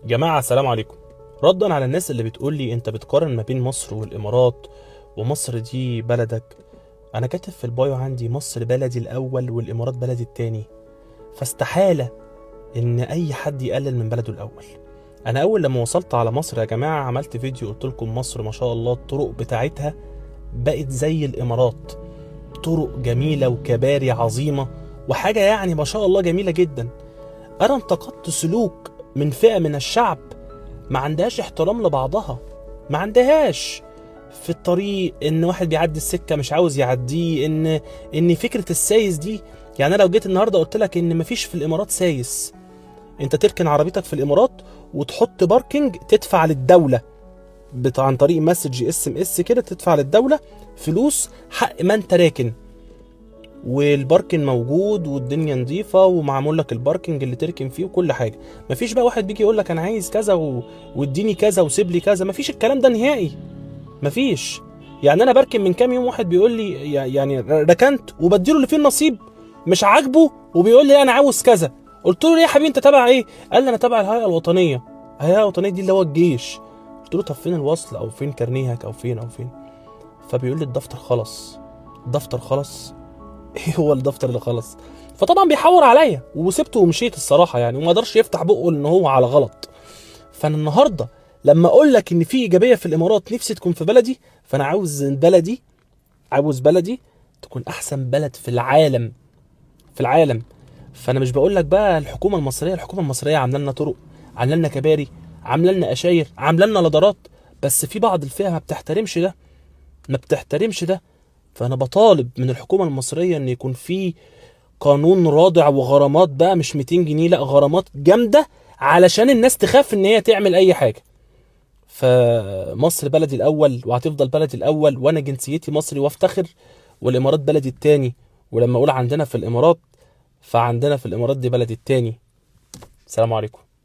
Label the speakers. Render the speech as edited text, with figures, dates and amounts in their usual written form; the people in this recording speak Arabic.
Speaker 1: جماعة السلام عليكم. ردا على الناس اللي بتقول لي انت بتقارن ما بين مصر والامارات ومصر دي بلدك، انا كاتب في البايو عندي مصر بلدي الاول والامارات بلدي التاني، فاستحالة ان اي حد يقلل من بلده الاول. انا اول لما وصلت على مصر يا جماعة عملت فيديو قلت لكم مصر ما شاء الله الطرق بتاعتها بقت زي الامارات، طرق جميلة وكباري عظيمة وحاجة يعني ما شاء الله جميلة جدا. انا انتقدت سلوك من فئة من الشعب ما عندهاش احترام لبعضها، ما عندهاش في الطريق، ان واحد بيعدي السكه مش عاوز يعديه، ان فكره السايس دي. يعني انا لو جيت النهارده قلت لك ان مفيش في الامارات سايس، انت تركن عربيتك في الامارات وتحط باركنج تدفع للدوله عن طريق مسج SMS كده، تدفع للدوله فلوس حق ما انت راكن، والباركن موجود والدنيا نظيفه ومعمول لك الباركنج اللي تركن فيه وكل حاجه. مفيش بقى واحد بيجي يقول لك انا عايز كذا واديني كذا وسيب لي كذا، مفيش الكلام ده نهائي، مفيش. يعني انا بركن من كام يوم واحد بيقول لي يعني ركنت وبديله اللي فيه النصيب مش عاجبه وبيقول لي انا عاوز كذا. قلت له ليه يا حبيبي انت تبع ايه؟ قال لي انا تبع الهيئه الوطنيه. الهيئه الوطنيه دي اللي هو الجيش. قلت له طب فين الوصل او فين كارنيهك او فين؟ فبيقول لي الدفتر خلص. الدفتر خلص؟ ايه هو الدفتر اللي خلص؟ فطبعا بيحور عليا وسبته ومشيت الصراحه يعني، وما قدرش يفتح بقه ان هو على غلط. فانا النهارده لما اقول لك ان في ايجابيه في الامارات نفسي تكون في بلدي، فانا عاوز بلدي تكون احسن بلد في العالم، في العالم. فانا مش بقول لك بقى الحكومه المصريه عامله لنا طرق، عامله لنا كباري، عامله لنا اشاير، عامله لنا لدارات، بس في بعض الفئه ما بتحترمش ده، ما بتحترمش ده. فانا بطالب من الحكومه المصريه ان يكون في قانون رادع وغرامات بقى، مش 200 جنيه، لا غرامات جامده علشان الناس تخاف ان هي تعمل اي حاجه. فمصر بلدي الاول وهتفضل بلدي الاول، وانا جنسيتي مصري وافتخر، والامارات بلدي التاني. ولما اقول عندنا في الامارات، فعندنا في الامارات دي بلدي التاني. السلام عليكم.